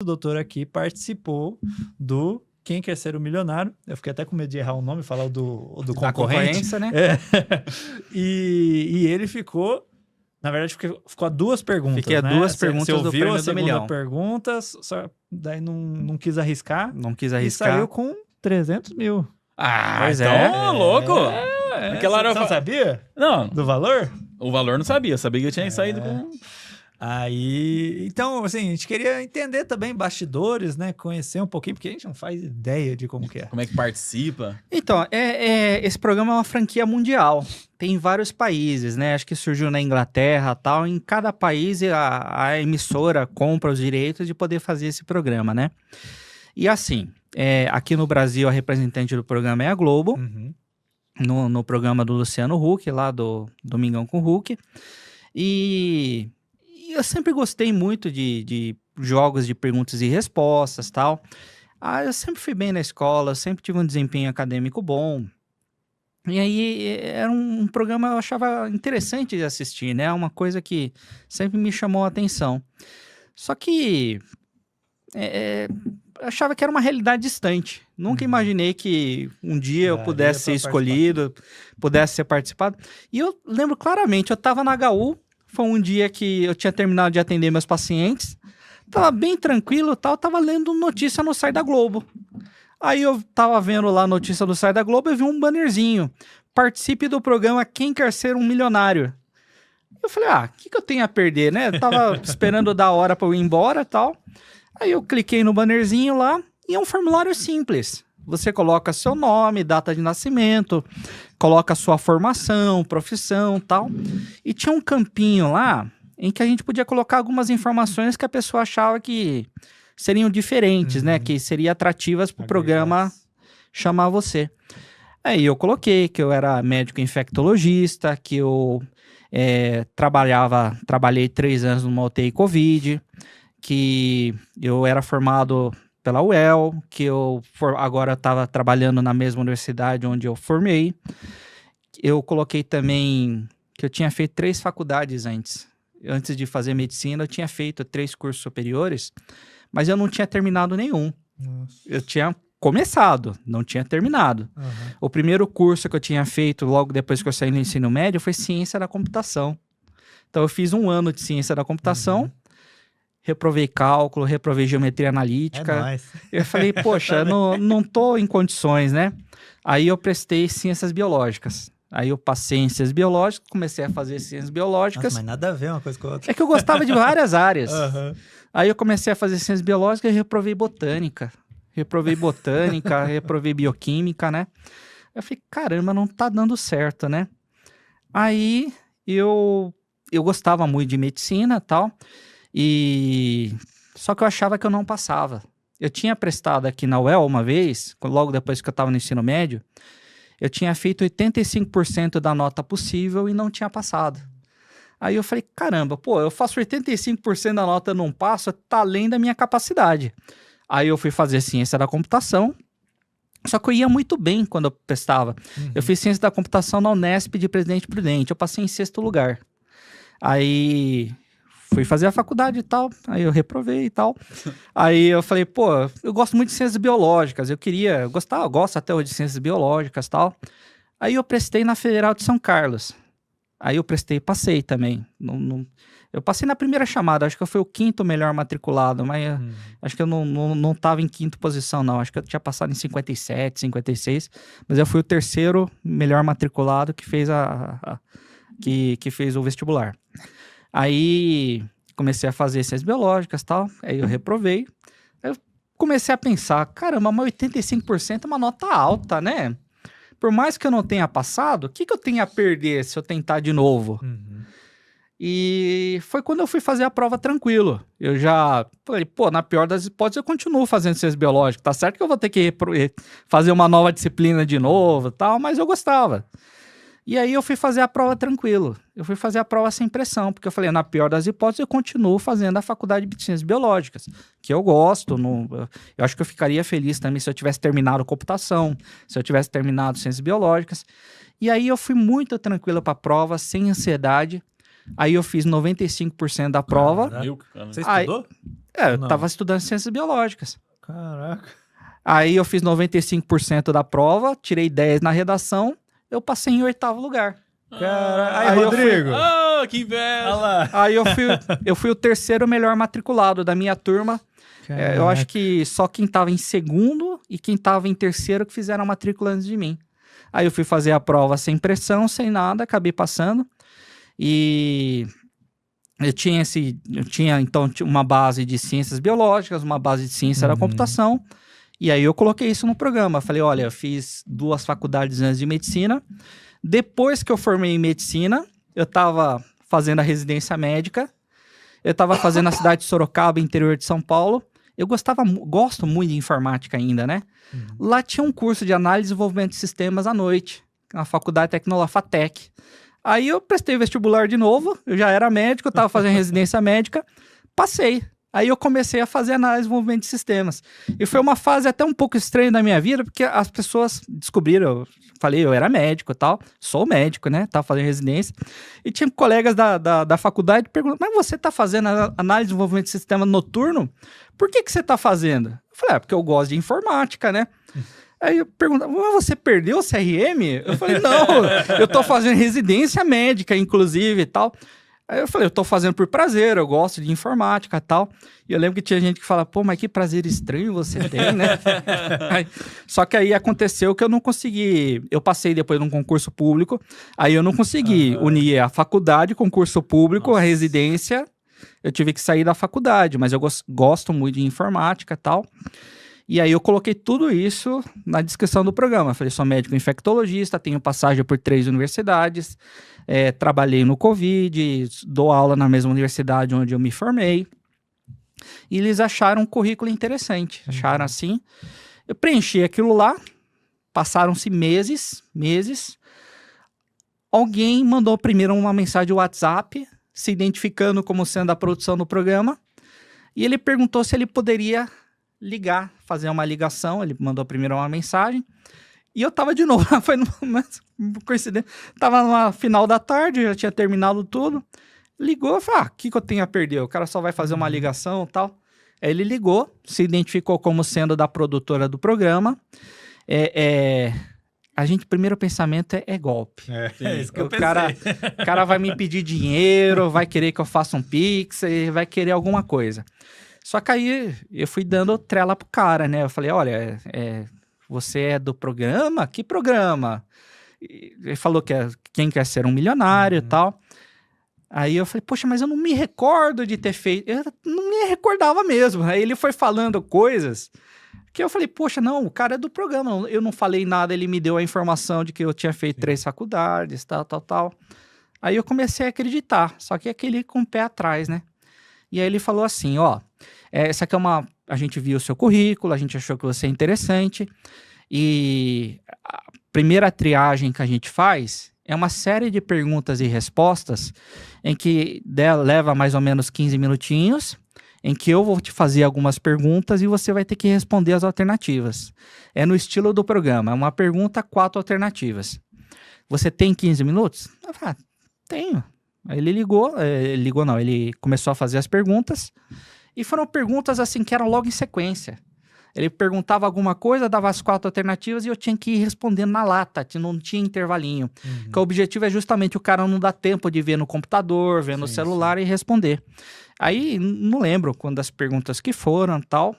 doutor aqui participou do Quem Quer Ser o Milionário. Eu fiquei até com medo de errar o nome, falar o do Da concorrente. concorrência, né? E ele ficou... Na verdade, ficou a 2 perguntas, Fiquei a né? 2 perguntas Você do ouviu prêmio a do segunda milhão. pergunta, só daí não quis arriscar. Não quis E arriscar. saiu com 300 mil. Pois então, louco! Aquela hora Você não sabia Não, do valor? o valor não sabia. Eu sabia que eu tinha saído com... Aí, então, assim, a gente queria entender também bastidores, né? Conhecer um pouquinho, porque a gente não faz ideia de como que é. Como é que participa? Então, esse programa é uma franquia mundial. Tem vários países, né? Acho que surgiu na Inglaterra e tal. Em cada país, a emissora compra os direitos de poder fazer esse programa, né? E assim, aqui no Brasil, a representante do programa é a Globo, Uhum. no programa do Luciano Huck, lá do Domingão com o Huck. E eu sempre gostei muito de jogos de perguntas e respostas e tal. Eu sempre fui bem na escola, sempre tive um desempenho acadêmico bom. E aí era um programa que eu achava interessante de assistir, né? Uma coisa que sempre me chamou a atenção. Só que eu achava que era uma realidade distante. Nunca imaginei que um dia eu Daria pudesse ser pra escolhido, pudesse ser participado. E eu lembro claramente, eu estava na HU, foi um dia que eu tinha terminado de atender meus pacientes, tava bem tranquilo e tal, tava lendo notícia no site da Globo. Aí eu tava vendo lá a notícia do site da Globo e vi um bannerzinho. Participe do programa Quem Quer Ser um Milionário. Eu falei, o que eu tenho a perder, né? Eu tava esperando dar a hora pra eu ir embora e tal. Aí eu cliquei no bannerzinho lá e é um formulário simples. Você coloca seu nome, data de nascimento, coloca sua formação, profissão e tal. E tinha um campinho lá em que a gente podia colocar algumas informações que a pessoa achava que seriam diferentes, né? Que seriam atrativas para o programa chamar você. Aí eu coloquei que eu era médico infectologista, que eu trabalhei 3 anos numa UTI Covid, que eu era formado pela UEL, que eu agora estava trabalhando na mesma universidade onde eu formei. Eu coloquei também que eu tinha feito 3 faculdades antes. Antes de fazer medicina, eu tinha feito 3 cursos superiores, mas eu não tinha terminado nenhum. Nossa. Eu tinha começado, não tinha terminado. Uhum. O primeiro curso que eu tinha feito logo depois que eu saí do ensino médio foi Ciência da Computação. Então eu fiz 1 ano de Ciência da Computação, reprovei cálculo, reprovei geometria analítica. É nóis. Eu falei, poxa, não tô em condições, né? Aí eu prestei Ciências Biológicas. Aí eu passei em Ciências Biológicas, comecei a fazer Ciências Biológicas. Nossa, mas nada a ver uma coisa com a outra. É que eu gostava de várias áreas. Uhum. Aí eu comecei a fazer Ciências Biológicas e reprovei Botânica. Reprovei Bioquímica, né? Eu falei, caramba, não tá dando certo, né? Aí eu gostava muito de medicina e tal, só que eu achava que eu não passava. Eu tinha prestado aqui na UEL uma vez, logo depois que eu estava no ensino médio, eu tinha feito 85% da nota possível e não tinha passado. Aí eu falei, caramba, eu faço 85% da nota e não passo, tá além da minha capacidade. Aí eu fui fazer Ciência da Computação, só que eu ia muito bem quando eu prestava. Eu fiz Ciência da Computação na Unesp de Presidente Prudente, eu passei em 6º lugar. Aí fui fazer a faculdade e tal, aí eu reprovei e tal. Aí eu falei, eu gosto muito de ciências biológicas, eu gosto até hoje de ciências biológicas e tal. Aí eu prestei na Federal de São Carlos. Aí eu prestei e passei também. Eu passei na primeira chamada, acho que eu fui o 5º melhor matriculado, mas acho que eu não tava em 5ª posição, não. Acho que eu tinha passado em 57, 56, mas eu fui o 3º melhor matriculado que fez que fez o vestibular. Aí comecei a fazer ciências biológicas e tal, aí eu reprovei. Aí eu comecei a pensar, caramba, mas 85% é uma nota alta, né? Por mais que eu não tenha passado, o que eu tenho a perder se eu tentar de novo? E foi quando eu fui fazer a prova tranquilo. Eu já falei, na pior das hipóteses eu continuo fazendo ciências biológicas. Tá certo que eu vou ter que fazer uma nova disciplina de novo e tal, mas eu gostava. E aí eu fui fazer a prova tranquilo. Eu fui fazer a prova sem pressão, porque eu falei, na pior das hipóteses, eu continuo fazendo a faculdade de Ciências Biológicas, que eu gosto. Eu acho que eu ficaria feliz também se eu tivesse terminado computação, se eu tivesse terminado Ciências Biológicas. E aí eu fui muito tranquilo para a prova, sem ansiedade. Aí eu fiz 95% da prova. Caraca. Meu, cara. Você Aí- estudou? Eu Não. tava estudando ciências biológicas. Caraca. Aí eu fiz 95% da prova, tirei 10 na redação, eu passei em 8º lugar. Caraca. Aí Aí, eu fui- Rodrigo. Ah, que inveja. Olha lá. Aí eu fui o 3º melhor matriculado da minha turma. Eu acho que só quem tava em 2º e quem tava em 3º que fizeram a matrícula antes de mim. Aí eu fui fazer a prova sem pressão, sem nada, acabei passando. E eu tinha então uma base de ciências biológicas, uma base de ciência da computação. E aí eu coloquei isso no programa. Falei, olha, eu fiz 2 faculdades antes de medicina. Depois que eu formei em medicina, eu estava fazendo a residência médica. Eu estava fazendo na cidade de Sorocaba, interior de São Paulo. Eu gosto muito de informática ainda, né? Lá tinha um curso de análise e desenvolvimento de sistemas à noite, na Faculdade Tecnológica FATEC. Aí eu prestei vestibular de novo, eu já era médico, estava fazendo residência médica, passei. Aí eu comecei a fazer análise e desenvolvimento de sistemas. E foi uma fase até um pouco estranha da minha vida, porque as pessoas descobriram, eu era médico e tal, sou médico, né? Tava fazendo residência. E tinha colegas da faculdade perguntando, mas você tá fazendo análise e desenvolvimento de sistema noturno? Por que você tá fazendo? Eu falei, porque eu gosto de informática, né? Aí eu perguntava, mas você perdeu o CRM? Eu falei, não, eu tô fazendo residência médica, inclusive, e tal. Aí eu falei, eu tô fazendo por prazer, eu gosto de informática e tal. E eu lembro que tinha gente que fala, pô, mas que prazer estranho você tem, né? Só que aí aconteceu que eu não consegui, eu passei depois num concurso público, aí eu não consegui unir a faculdade, concurso público, a residência, eu tive que sair da faculdade, mas eu gosto muito de informática e tal. E aí eu coloquei tudo isso na descrição do programa. Falei, sou médico infectologista, tenho passagem por 3 universidades, trabalhei no Covid, dou aula na mesma universidade onde eu me formei. E eles acharam um currículo interessante, acharam assim. Eu preenchi aquilo lá, passaram-se meses. Alguém mandou primeiro uma mensagem de WhatsApp, se identificando como sendo a produção do programa, e ele perguntou se ele poderia ligar, fazer uma ligação. Ele mandou primeiro uma mensagem e eu tava de novo, foi uma coincidência, tava no final da tarde, já tinha terminado tudo, ligou, falei, o que eu tenho a perder? O cara só vai fazer uma ligação e tal. Aí ele ligou, se identificou como sendo da produtora do programa. Primeiro pensamento é golpe. É isso que eu O pensei. cara vai me pedir dinheiro, vai querer que eu faça um pix, vai querer alguma coisa. Só que aí eu fui dando trela pro cara, né? Eu falei, olha, você é do programa? Que programa? Ele falou que quem quer ser um milionário e tal. Aí eu falei, poxa, mas eu não me recordo de ter feito. Eu não me recordava mesmo. Aí ele foi falando coisas que eu falei, poxa, não, o cara é do programa. Eu não falei nada, ele me deu a informação de que eu tinha feito 3 faculdades, tal. Aí eu comecei a acreditar, só que aquele com o pé atrás, né? E aí ele falou assim, ó, essa aqui a gente viu o seu currículo, a gente achou que você é interessante, e a primeira triagem que a gente faz é uma série de perguntas e respostas em que leva mais ou menos 15 minutinhos, em que eu vou te fazer algumas perguntas e você vai ter que responder as alternativas. É no estilo do programa, é uma pergunta, 4 alternativas. Você tem 15 minutos? Eu falei, tenho. Aí ele ele começou a fazer as perguntas, e foram perguntas assim que eram logo em sequência. Ele perguntava alguma coisa, dava as 4 alternativas e eu tinha que ir respondendo na lata, não tinha intervalinho. Que o objetivo é justamente o cara não dar tempo de ver no computador, ver no celular e responder. Aí, não lembro quando as perguntas que foram e tal.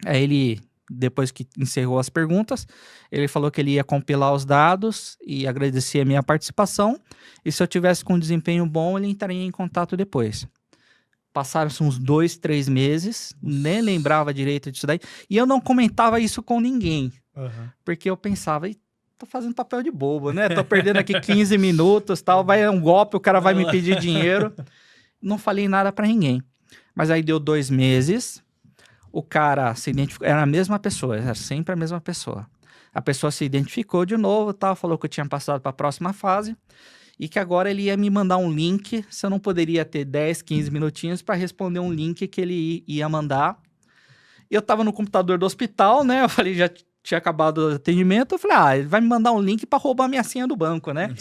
Aí ele, depois que encerrou as perguntas, ele falou que ele ia compilar os dados e agradecer a minha participação. E se eu tivesse com um desempenho bom, ele entraria em contato depois. Passaram-se uns 2, 3 meses, nem lembrava direito disso daí. E eu não comentava isso com ninguém. Porque eu pensava, tô fazendo papel de bobo, né? Tô perdendo aqui 15 minutos, tal, vai um golpe, o cara vai me pedir dinheiro. Não falei nada pra ninguém. Mas aí deu 2 meses, o cara se identificou, era a mesma pessoa, era sempre a mesma pessoa. A pessoa se identificou de novo, tal, falou que eu tinha passado para a próxima fase e que agora ele ia me mandar um link, se eu não poderia ter 10, 15 minutinhos para responder um link que ele ia mandar. Eu tava no computador do hospital, né? Eu falei, já tinha acabado o atendimento, eu falei, ele vai me mandar um link pra roubar minha senha do banco, né?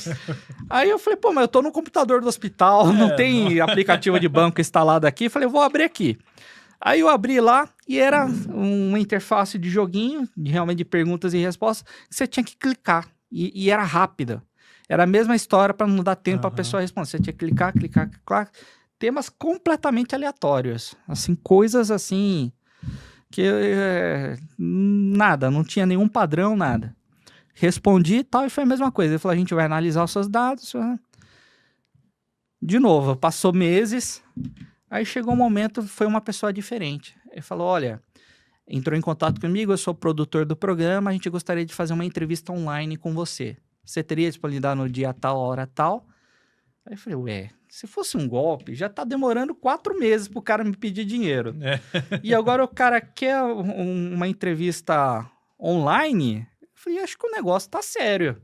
Aí eu falei, pô, mas eu tô no computador do hospital, não tem aplicativo de banco instalado aqui. Falei, eu vou abrir aqui. Aí eu abri lá e era uma interface de joguinho, realmente de perguntas e respostas, que você tinha que clicar. E era rápida. Era a mesma história para não dar tempo pra pessoa responder. Você tinha que clicar. Temas completamente aleatórios. Assim, coisas assim... que nada, não tinha nenhum padrão, nada. Respondi e tal, e foi a mesma coisa. Ele falou, a gente vai analisar os seus dados. De novo, passou meses, aí chegou um momento, foi uma pessoa diferente. Ele falou, olha, entrou em contato comigo, eu sou o produtor do programa, a gente gostaria de fazer uma entrevista online com você. Você teria disponibilidade no dia tal, hora tal? Aí eu falei, se fosse um golpe, já tá demorando 4 meses pro cara me pedir dinheiro. E agora o cara quer uma entrevista online? Eu falei, acho que o negócio tá sério.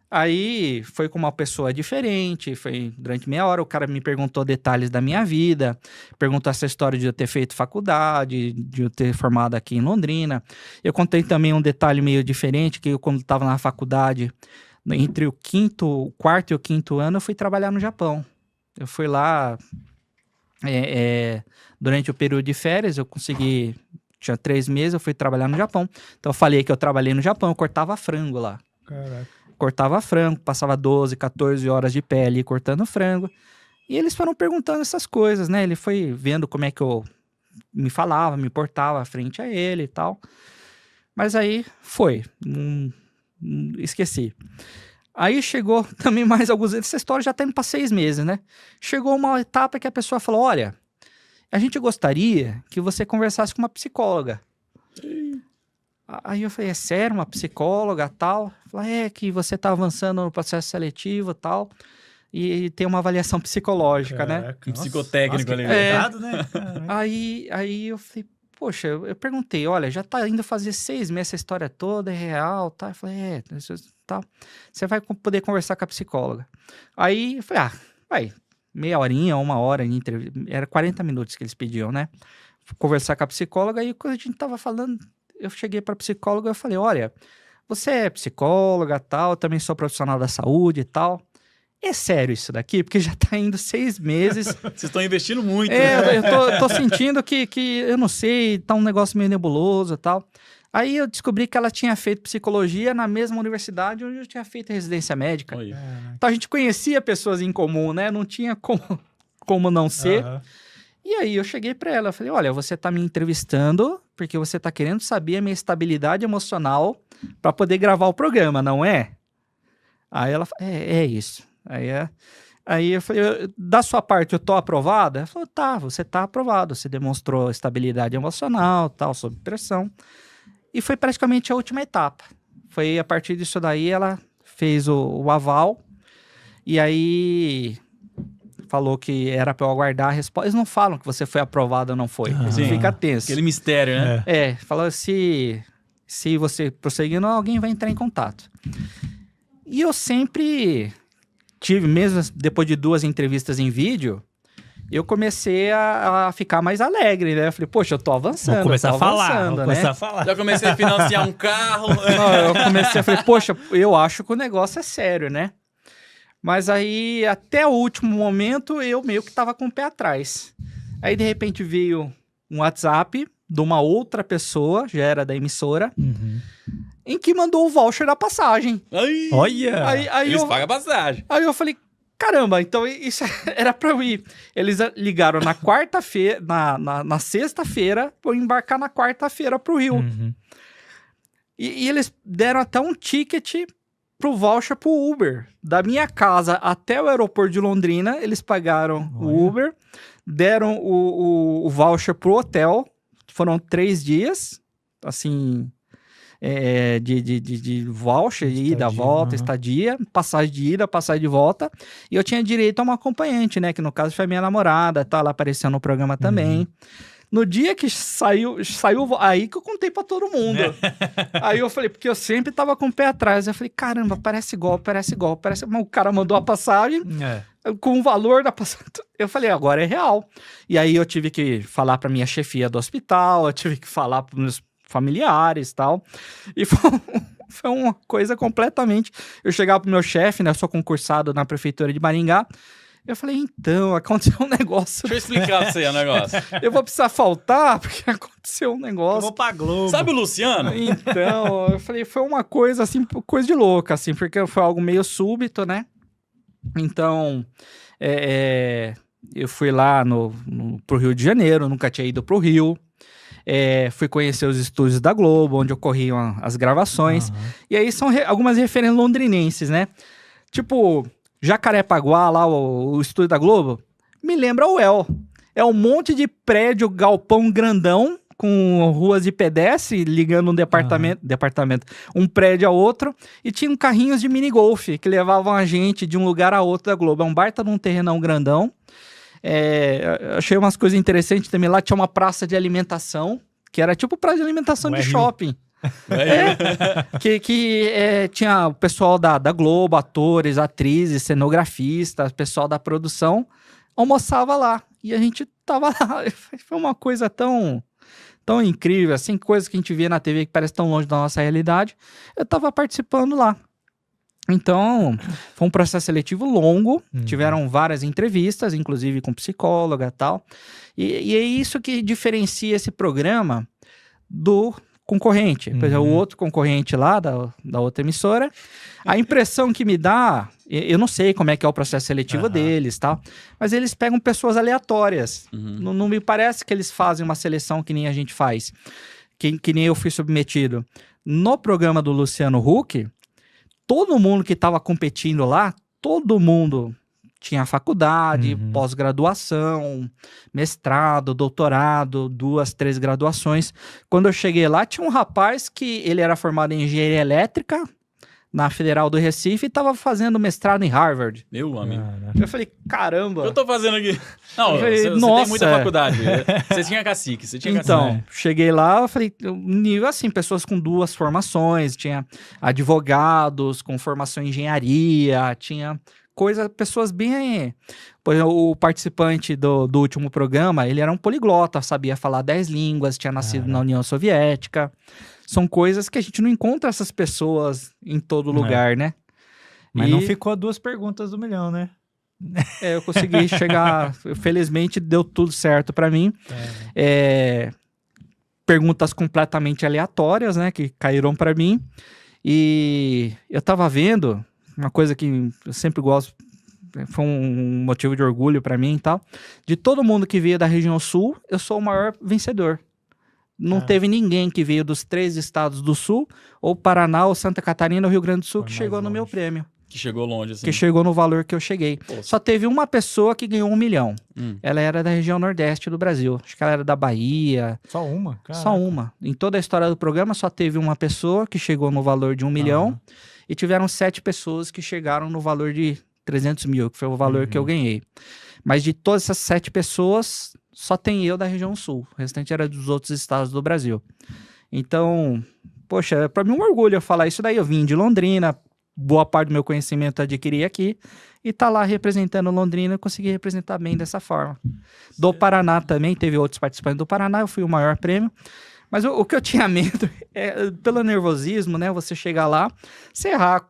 Aí foi com uma pessoa diferente, foi durante meia hora, o cara me perguntou detalhes da minha vida, perguntou essa história de eu ter feito faculdade, de eu ter formado aqui em Londrina. Eu contei também um detalhe meio diferente, que eu quando estava na faculdade, entre o quarto e o quinto ano, eu fui trabalhar no Japão. Eu fui lá, durante o período de férias, eu consegui, tinha 3 meses, eu fui trabalhar no Japão. Então eu falei que eu trabalhei no Japão, eu cortava frango lá. Caraca. Cortava frango, passava 12, 14 horas de pé ali cortando frango. E eles foram perguntando essas coisas, né? Ele foi vendo como é que eu me falava, me portava frente a ele e tal. Mas aí foi, esqueci. Aí chegou também mais alguns... Essa história já tá indo para 6 meses, né? Chegou uma etapa que a pessoa falou, olha, a gente gostaria que você conversasse com uma psicóloga. Aí eu falei, é sério, uma psicóloga tal? Falei, que você tá avançando no processo seletivo e tal, e tem uma avaliação psicológica, né? Um psicotécnico ali. Pesado, né? Aí eu falei, poxa, eu perguntei, olha, já tá indo fazer 6 meses essa história toda, é real, tá? Eu falei, tal. Você vai poder conversar com a psicóloga. Aí eu falei, vai, meia horinha, 1 hora, era 40 minutos que eles pediam, né? Conversar com a psicóloga, aí quando a gente tava falando, eu cheguei pra psicóloga e falei, olha, você é psicóloga, tal, eu também sou profissional da saúde e tal. É sério isso daqui? Porque já tá indo 6 meses. Vocês estão investindo muito. Né? Eu tô sentindo que eu não sei, tá um negócio meio nebuloso e tal. Aí eu descobri que ela tinha feito psicologia na mesma universidade onde eu tinha feito residência médica. Então a gente conhecia pessoas em comum, né? Não tinha como não ser. E aí eu cheguei pra ela, eu falei, olha, você tá me entrevistando porque você tá querendo saber a minha estabilidade emocional pra poder gravar o programa, não é? Aí ela falou, é isso. Aí eu falei, da sua parte eu tô aprovada? Ela falou, tá, você tá aprovado, você demonstrou estabilidade emocional, tal, sob pressão. E foi praticamente a última etapa. Foi a partir disso daí, ela fez o aval, e aí falou que era para eu aguardar a resposta. Eles não falam que você foi aprovado ou não foi. Você fica tenso. Aquele mistério, né? Falou se você prosseguindo, alguém vai entrar em contato. E eu sempre tive, mesmo depois de 2 entrevistas em vídeo, eu comecei a ficar mais alegre, né? Eu falei, poxa, eu tô avançando. Vou começar a falar, né? Já comecei a financiar um carro. Eu falei, poxa, eu acho que o negócio é sério, né? Mas aí, até o último momento, eu meio que tava com o pé atrás. Aí, de repente, veio um WhatsApp de uma outra pessoa, já era da emissora, em que mandou o voucher da passagem. Olha! Aí eles pagam a passagem. Aí eu falei, caramba, então isso era pra eu ir. Eles ligaram na quarta-feira, na sexta-feira, pra eu embarcar na quarta-feira pro Rio. E eles deram até um ticket pro voucher pro Uber. Da minha casa até o aeroporto de Londrina, eles pagaram o Uber, deram o voucher pro hotel. Foram 3 dias, assim, de voucher, de ida, volta, estadia, passagem de ida, passagem de volta. E eu tinha direito a uma acompanhante, né? Que no caso foi minha namorada, tá? Ela apareceu no programa também. No dia que saiu, aí que eu contei pra todo mundo. Aí eu falei, porque eu sempre tava com o pé atrás. Eu falei, caramba, parece golpe. Mas o cara mandou a passagem com o valor da passagem. Eu falei, agora é real. E aí eu tive que falar pra minha chefia do hospital, eu tive que falar pros meus familiares e tal. E foi uma coisa completamente... Eu chegava pro meu chefe, né? Eu sou concursado na prefeitura de Maringá. Eu falei, então, aconteceu um negócio. Deixa eu explicar pra você o negócio. Eu vou precisar faltar, porque aconteceu um Eu negócio. vou pra Globo. Sabe o Luciano? Então, eu falei, foi uma coisa assim, coisa de louca, assim, porque foi algo meio súbito, né? Então, eu fui lá pro Rio de Janeiro, nunca tinha ido pro Rio. Fui conhecer os estúdios da Globo, onde ocorriam as gravações. E aí são algumas referências londrinenses, né? Tipo, Jacarepaguá, lá o estúdio da Globo, me lembra o El. É um monte de prédio, galpão grandão, com ruas de pedestre, ligando um departamento, um prédio a outro, e tinham carrinhos de mini-golf, que levavam a gente de um lugar a outro da Globo. É um baita de um terrenão grandão. Achei umas coisas interessantes também. Lá tinha uma praça de alimentação, que era tipo praça de alimentação de shopping. Tinha o pessoal da Globo, atores, atrizes, cenografistas, pessoal da produção, almoçava lá. E a gente tava lá. Foi uma coisa tão incrível, assim, coisas que a gente via na TV que parece tão longe da nossa realidade. Eu tava participando lá. Então, foi um processo seletivo longo, tiveram várias entrevistas, inclusive com psicóloga e tal. E é isso que diferencia esse programa do concorrente. Por exemplo, o outro concorrente lá, da outra emissora, a impressão que me dá, eu não sei como é que é o processo seletivo deles, tá? Mas eles pegam pessoas aleatórias. Não me parece que eles fazem uma seleção que nem a gente faz, que nem eu fui submetido. No programa do Luciano Huck, todo mundo que estava competindo lá, todo mundo tinha faculdade, pós-graduação, mestrado, doutorado, 2, 3 graduações. Quando eu cheguei lá, tinha um rapaz que ele era formado em engenharia elétrica na Federal do Recife e estava fazendo mestrado em Harvard. Meu amigo. Eu falei, caramba. O que eu tô fazendo aqui? Não, Eu falei, você tem nossa. muita faculdade. Você tinha cacique, você tinha Então, cheguei lá, eu falei, nível assim, pessoas com 2 formações, tinha advogados com formação em engenharia, tinha pessoas bem... Por exemplo, o participante do último programa, ele era um poliglota, sabia falar 10 línguas, tinha nascido na União Soviética. São coisas que a gente não encontra essas pessoas em todo lugar, né? Mas não ficou 2 perguntas do milhão, né? Eu consegui chegar... Felizmente, deu tudo certo pra mim. Perguntas completamente aleatórias, né? Que caíram pra mim. E eu tava vendo... Uma coisa que eu sempre gosto, foi um motivo de orgulho pra mim e tal. De todo mundo que veio da região sul, eu sou o maior vencedor. Não teve ninguém que veio dos 3 estados do sul, ou Paraná, ou Santa Catarina, ou Rio Grande do Sul, que chegou no meu prêmio. Que chegou longe, assim. Que chegou no valor que eu cheguei. Pô, Só teve uma pessoa que ganhou 1 milhão. Ela era da região nordeste do Brasil. Acho que ela era da Bahia. Só uma? Caraca. Só uma. Em toda a história do programa, só teve uma pessoa que chegou no valor de 1 milhão. E tiveram 7 pessoas que chegaram no valor de 300 mil, que foi o valor que eu ganhei. Mas de todas essas 7 pessoas, só tem eu da região sul. O restante era dos outros estados do Brasil. Então, poxa, para mim é um orgulho eu falar isso daí. Eu vim de Londrina, boa parte do meu conhecimento eu adquiri aqui. E tá lá representando Londrina, eu consegui representar bem dessa forma. Do Paraná também, teve outros participantes do Paraná, eu fui o maior prêmio. Mas o que eu tinha medo é, pelo nervosismo, né? Você chegar lá, você errar.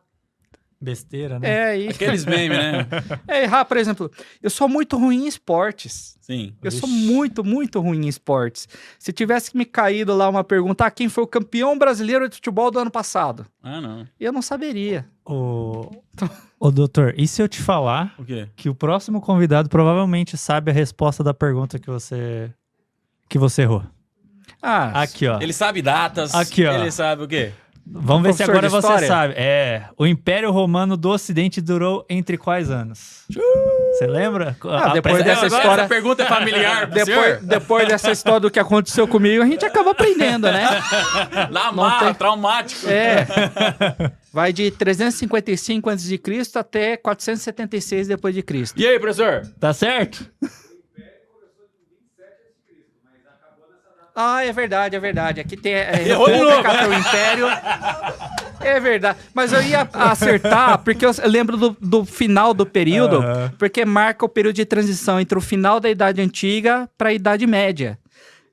Besteira, né? Aqueles memes, né? Errar, por exemplo, eu sou muito ruim em esportes. Sim. Eu sou muito, muito ruim em esportes. Se tivesse me caído lá uma pergunta, quem foi o campeão brasileiro de futebol do ano passado? Não. Eu não saberia. Ô, doutor, e se eu te falar O quê? que o próximo convidado provavelmente sabe a resposta da pergunta que você errou? Aqui, ó. Ele sabe datas. Aqui, ó. Ele sabe o quê? Vamos ver se Professor agora de você história? sabe. O Império Romano do Ocidente durou entre quais anos? Você lembra? Depois dessa história... Essa pergunta é familiar pro senhor? Depois dessa história do que aconteceu comigo, a gente acaba aprendendo, né? Na marra, traumático. Vai de 355 a.C. até 476 depois de Cristo. E aí, professor? Tá certo? É verdade. Aqui tem Errou de novo. o Império. É verdade. Mas eu ia acertar, porque eu lembro do final do período, porque marca o período de transição entre o final da Idade Antiga para a Idade Média.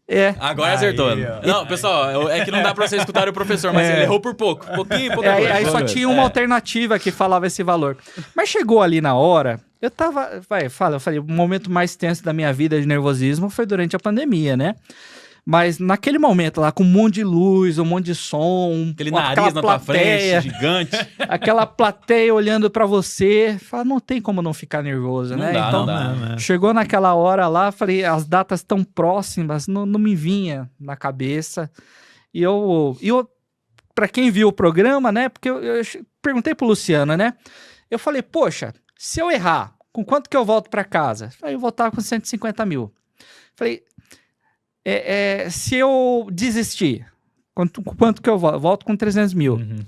É. Agora Aí, acertou. ó. Não, pessoal, é que não dá pra você escutar o professor, mas ele errou por pouco. Pouquinho. Aí só tinha uma alternativa que falava esse valor. Mas chegou ali na hora, eu tava... eu falei, o momento mais tenso da minha vida de nervosismo foi durante a pandemia, né? Mas naquele momento lá, com um monte de luz, um monte de som... Aquele aquela nariz na tua frente, gigante. Aquela plateia olhando pra você, fala, não tem como não ficar nervoso, Não né? dá, Então, não dá. né? chegou naquela hora lá, falei, as datas tão próximas, não me vinha na cabeça. E eu para quem viu o programa, né? Porque eu perguntei pro Luciano, né? Eu falei, poxa, se eu errar, com quanto que eu volto pra casa? Aí eu voltava com 150 mil. Falei, se eu desistir, quanto que eu volto? Volto com 300 mil. Uhum.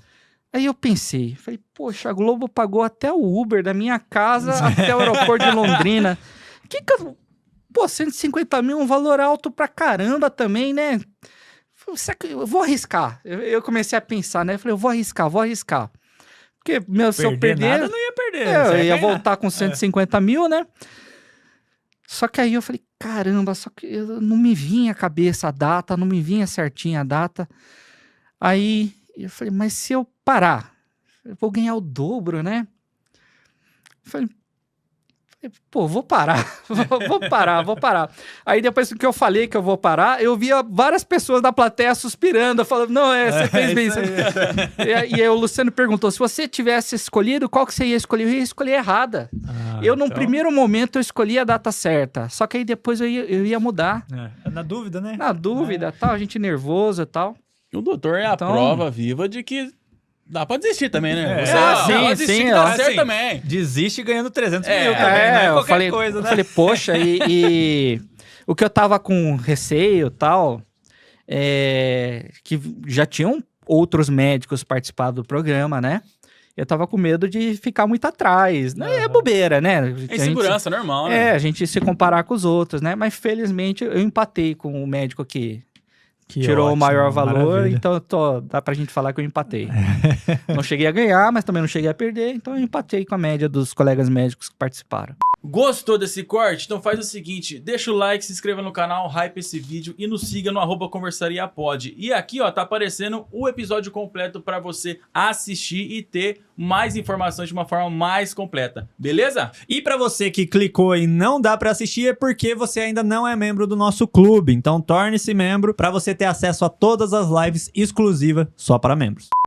Aí eu pensei, falei, poxa, a Globo pagou até o Uber da minha casa até o aeroporto de Londrina. Pô, 150 mil é um valor alto pra caramba também, né? Eu vou arriscar. Eu comecei a pensar, né? Falei, eu vou arriscar. Porque, se eu perder... nada, não ia perder. eu você ia ganhar. voltar com 150 mil, né? Só que aí eu falei, caramba, só que não me vinha a cabeça a data, não me vinha certinha a data. Aí eu falei, mas se eu parar, eu vou ganhar o dobro, né? Eu falei, pô, vou parar, vou parar. Aí depois que eu falei que eu vou parar, eu via várias pessoas da plateia suspirando, falando, não, você fez bem isso. E aí o Luciano perguntou, se você tivesse escolhido, qual que você ia escolher? Eu ia escolher errada. Num primeiro momento, eu escolhi a data certa, só que aí depois eu ia mudar. Na dúvida, né? Na dúvida, tal, a gente nervoso e tal. O doutor é a Então- prova viva de que dá pra desistir também, né? sim, dá assim, certo também. Desiste ganhando 300 mil também, É, não é eu qualquer falei, coisa, eu né? falei, poxa, e o que eu tava com receio e tal, que já tinham outros médicos participado do programa, né? Eu tava com medo de ficar muito atrás, né? É bobeira, né? É insegurança, normal, né? A gente se comparar com os outros, né? Mas felizmente eu empatei com o médico que tirou o ótimo, maior valor, maravilha. então dá pra gente falar que eu empatei. Não cheguei a ganhar, mas também não cheguei a perder, então eu empatei com a média dos colegas médicos que participaram. Gostou desse corte? Então faz o seguinte, deixa o like, se inscreva no canal, hype esse vídeo e nos siga no @conversariapod. E aqui, ó, tá aparecendo o episódio completo pra você assistir e ter mais informações de uma forma mais completa, beleza? E pra você que clicou e não dá pra assistir é porque você ainda não é membro do nosso clube. Então torne-se membro pra você ter acesso a todas as lives exclusivas só para membros.